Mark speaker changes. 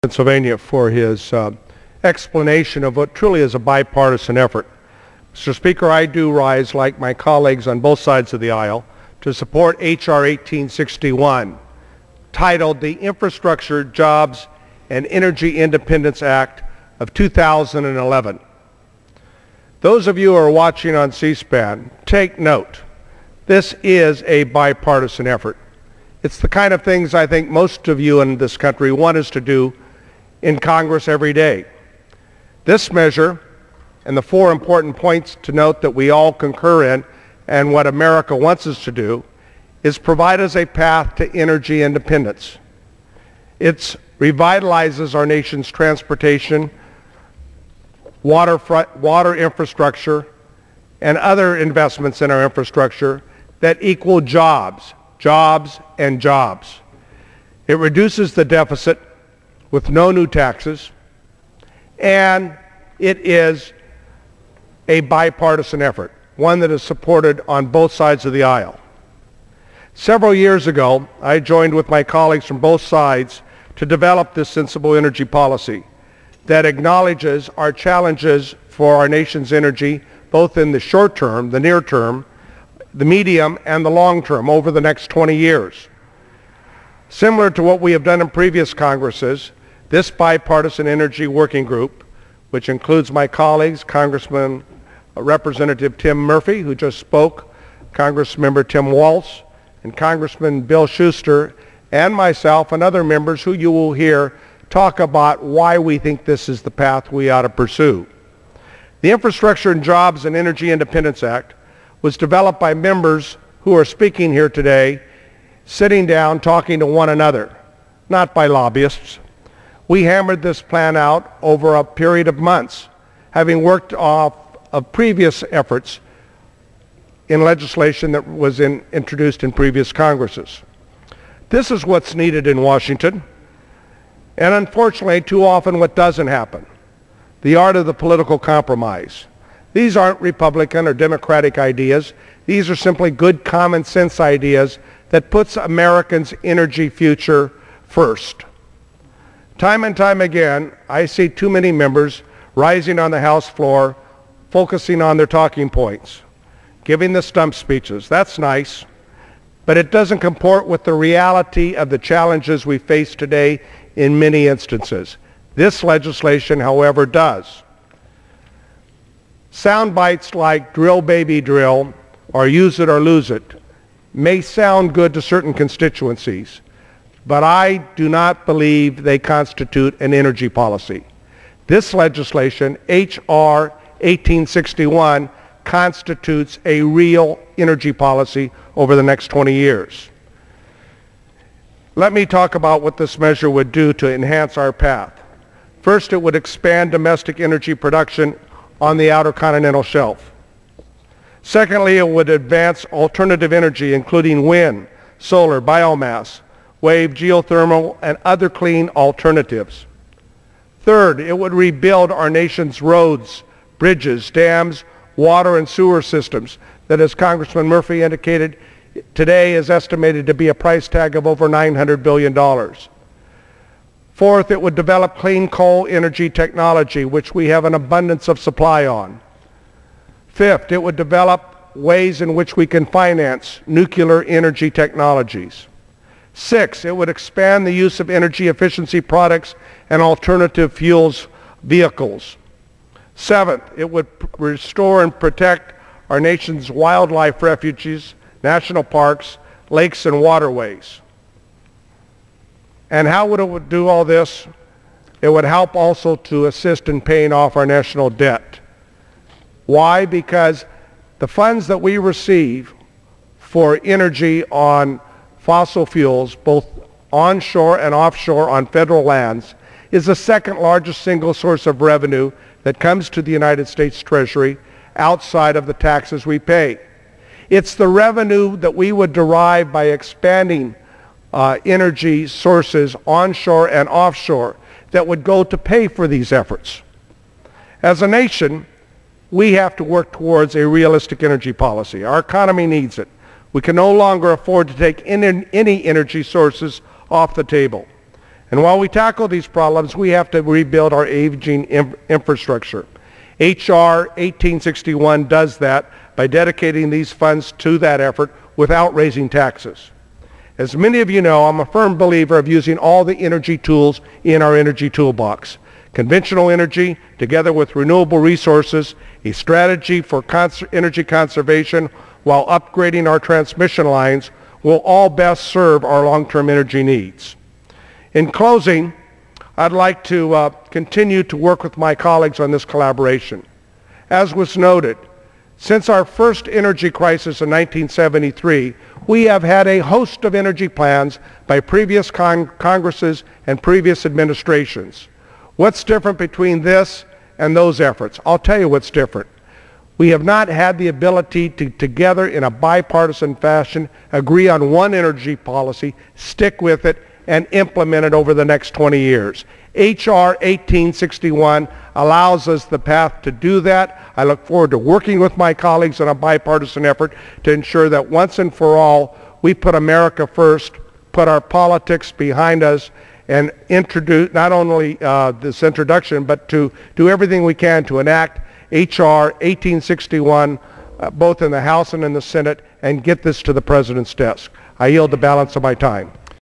Speaker 1: Pennsylvania for his explanation of what truly is a bipartisan effort. Mr. Speaker, I do rise, like my colleagues on both sides of the aisle, to support H.R. 1861, titled the Infrastructure, Jobs, and Energy Independence Act of 2011. Those of you who are watching on C-SPAN, take note. This is a bipartisan effort. It's the kind of things I think most of you in this country want us to do in Congress every day. This measure, and the four important points to note that we all concur in, and what America wants us to do, is provide us a path to energy independence. It revitalizes our nation's transportation, water infrastructure, and other investments in our infrastructure that equal jobs, jobs, and jobs. It reduces the deficit with no new taxes, and it is a bipartisan effort, one that is supported on both sides of the aisle. Several years ago, I joined with my colleagues from both sides to develop this sensible energy policy that acknowledges our challenges for our nation's energy, both in the short term, the near term, the medium, and the long term over the next 20 years. Similar to what we have done in previous Congresses, this bipartisan energy working group, which includes my colleagues, Congressman Representative Tim Murphy, who just spoke, Congressmember Tim Walz, and Congressman Bill Schuster, and myself and other members who you will hear talk about why we think this is the path we ought to pursue. The Infrastructure and Jobs and Energy Independence Act was developed by members who are speaking here today, sitting down, talking to one another, not by lobbyists. We hammered this plan out over a period of months, having worked off of previous efforts in legislation that was introduced in previous Congresses. This is what's needed in Washington, and unfortunately, too often what doesn't happen. The art of the political compromise. These aren't Republican or Democratic ideas. These are simply good common sense ideas that puts Americans' energy future first. Time and time again, I see too many members rising on the House floor, focusing on their talking points, giving the stump speeches. That's nice, but it doesn't comport with the reality of the challenges we face today in many instances. This legislation, however, does. Sound bites like drill baby drill or use it or lose it may sound good to certain constituencies, but I do not believe they constitute an energy policy. This legislation, H.R. 1861, constitutes a real energy policy over the next 20 years. Let me talk about what this measure would do to enhance our path. First, it would expand domestic energy production on the outer continental shelf. Secondly, it would advance alternative energy, including wind, solar, biomass, wave, geothermal, and other clean alternatives. Third, it would rebuild our nation's roads, bridges, dams, water and sewer systems that, as Congressman Murphy indicated, today is estimated to be a price tag of over $900 billion. Fourth, it would develop clean coal energy technology, which we have an abundance of supply on. Fifth, it would develop ways in which we can finance nuclear energy technologies. Six, it would expand the use of energy efficiency products and alternative fuels vehicles. Seventh, it would restore and protect our nation's wildlife refuges, national parks, lakes, and waterways. And how would it do all this? It would help also to assist in paying off our national debt. Why? Because the funds that we receive for energy on fossil fuels, both onshore and offshore on federal lands, is the second largest single source of revenue that comes to the United States Treasury outside of the taxes we pay. It's the revenue that we would derive by expanding energy sources onshore and offshore that would go to pay for these efforts. As a nation, we have to work towards a realistic energy policy. Our economy needs it. We can no longer afford to take any energy sources off the table. And while we tackle these problems, we have to rebuild our aging infrastructure. H.R. 1861 does that by dedicating these funds to that effort without raising taxes. As many of you know, I'm a firm believer of using all the energy tools in our energy toolbox. Conventional energy, together with renewable resources, a strategy for energy conservation while upgrading our transmission lines will all best serve our long-term energy needs. In closing, I'd like to continue to work with my colleagues on this collaboration. As was noted, since our first energy crisis in 1973, we have had a host of energy plans by previous Congresses and previous administrations. What's different between this and those efforts? I'll tell you what's different. We have not had the ability to, together in a bipartisan fashion, agree on one energy policy, stick with it, and implement it over the next 20 years. H.R. 1861 allows us the path to do that. I look forward to working with my colleagues on a bipartisan effort to ensure that once and for all, we put America first, put our politics behind us, and introduce not only this introduction, but to do everything we can to enact H.R. 1861, both in the House and in the Senate, and get this to the President's desk. I yield the balance of my time.